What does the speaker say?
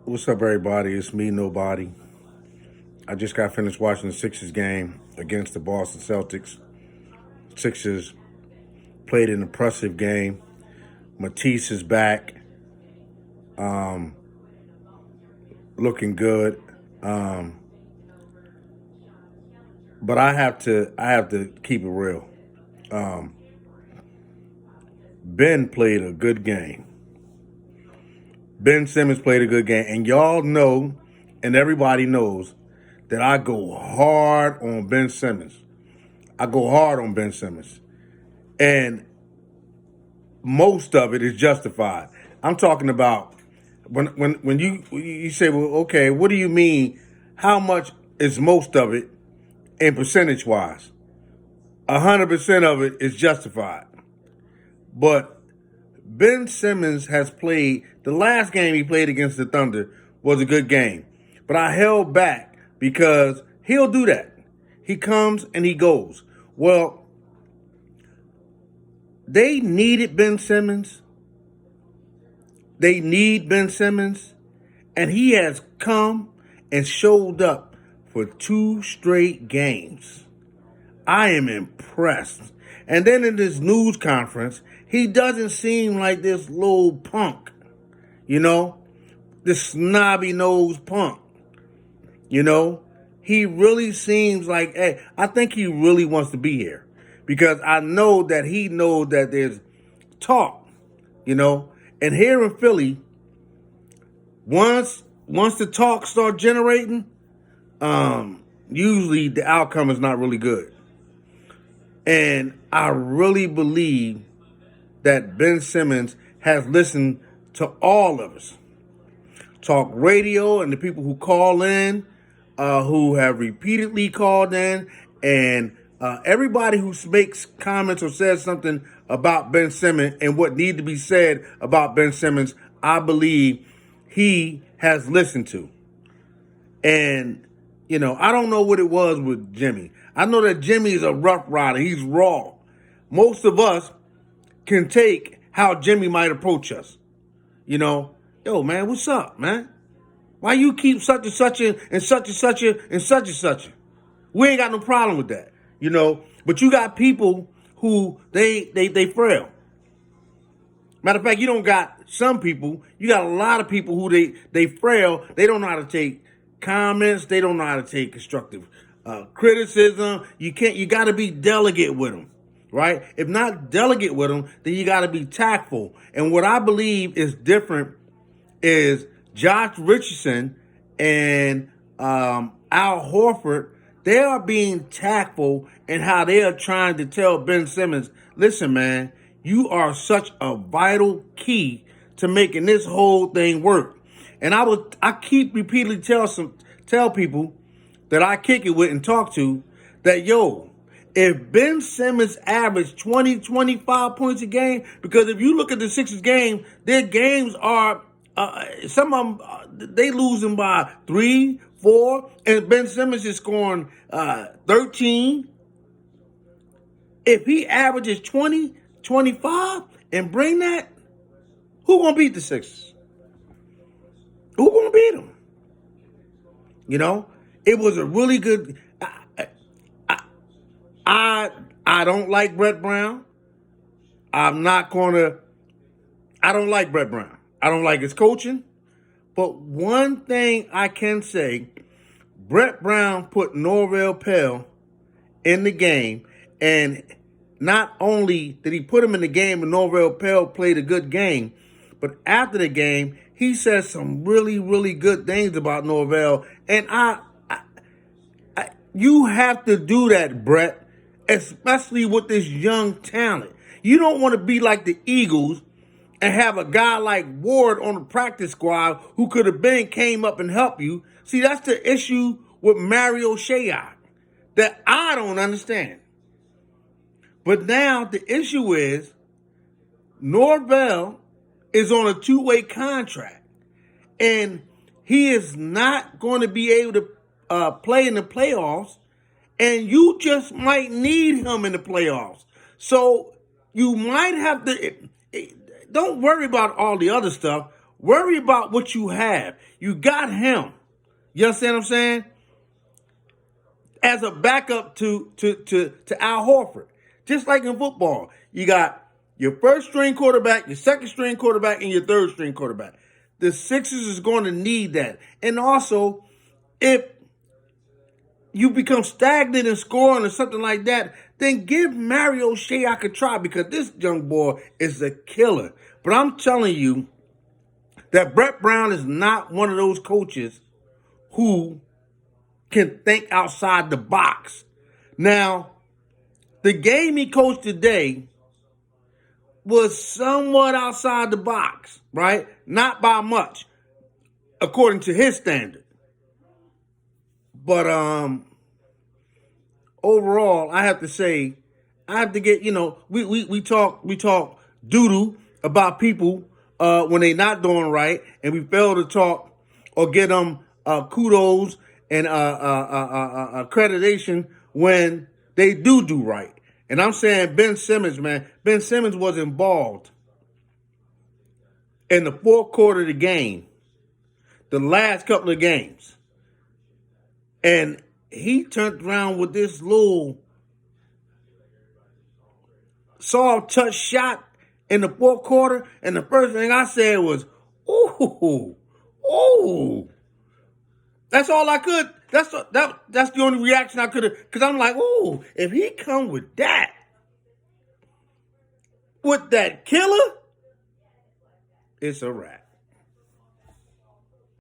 What's up, everybody? It's me, Nobody. I just got finished watching the Sixers game against the Boston Celtics. Sixers played an impressive game. Matisse is back, looking good. Um, but I have to keep it real. Um, Ben played a good game. Ben Simmons played a good game, and y'all know, and everybody knows that I go hard on Ben Simmons. I go hard on Ben Simmons. And most of it is justified. I'm talking about when you say, well, okay, what do you mean? How much is most of it in percentage wise? 100% of it is justified. But Ben Simmons has played the last game he played against the Thunder was a good game, but I held back because he'll do that. He comes and he goes. Well, they needed Ben Simmons. They need Ben Simmons, and he has come and showed up for 2 straight games. I am impressed. And then in this news conference, he doesn't seem like this little punk, you know, this snobby nosed punk, you know. He really seems like, hey, I think he really wants to be here because I know that he knows that there's talk, you know. And here in Philly, once the talk start generating, usually the outcome is not really good. And I really believe that Ben Simmons has listened to all of us. Talk radio and the people who call in, who have repeatedly called in, and everybody who makes comments or says something about Ben Simmons and what needs to be said about Ben Simmons, I believe he has listened to. And, you know, I don't know what it was with Jimmy. I know that Jimmy is a rough rider. He's raw. Most of us can take how Jimmy might approach us. You know, yo, man, what's up, man? Why you keep such and such and such and such and such and such? We ain't got no problem with that, you know. But you got people who they frail. Matter of fact, you don't got some people. You got a lot of people who they frail. They don't know how to take comments. They don't know how to take constructive criticism. You got to be delicate with them, right? If not delicate with them, then you got to be tactful. And what I believe is different is Josh Richardson and Al Horford. They are being tactful in how they are trying to tell Ben Simmons, listen, man, you are such a vital key to making this whole thing work. And I keep repeatedly tell people that I kick it with and talk to that, yo, if Ben Simmons averaged 20, 25 points a game, because if you look at the Sixers game, their games are, some of them, they losing by 3, 4, and Ben Simmons is scoring 13. If he averages 20, 25 and bring that, who gonna beat the Sixers? Who gonna beat them? You know, it was a really good. I don't like Brett Brown. I don't like Brett Brown. I don't like his coaching. But one thing I can say, Brett Brown put Norvell Pell in the game, and not only did he put him in the game and Norvell Pell played a good game, but after the game, he said some really, really good things about Norvell. And you have to do that, Brett, especially with this young talent. You don't want to be like the Eagles and have a guy like Ward on the practice squad who could have came up and helped you. See, that's the issue with Mario Shayok that I don't understand. But now the issue is Norvell is on a 2-way contract, and he is not going to be able to play in the playoffs, and you just might need him in the playoffs. So you might have to. Don't worry about all the other stuff. Worry about what you have. You got him. You understand what I'm saying? As a backup to Al Horford. Just like in football. You got your first string quarterback, your second string quarterback, and your third string quarterback. The Sixers is going to need that. And also, if you become stagnant in scoring or something like that, then give Mario Shea a try, because this young boy is a killer. But I'm telling you that Brett Brown is not one of those coaches who can think outside the box. Now, the game he coached today was somewhat outside the box, right? Not by much, according to his standard. But overall, I have to say, I have to get, we talk doo-doo about people when they not doing right, and we fail to talk or get them kudos and accreditation when they do right. And I'm saying Ben Simmons, man. Ben Simmons was involved in the fourth quarter of the game, the last couple of games. And he turned around with this little soft touch shot in the fourth quarter. And the first thing I said was, ooh. That's all I could. That's the only reaction I could have. Because I'm like, ooh, if he come with that killer, it's a wrap.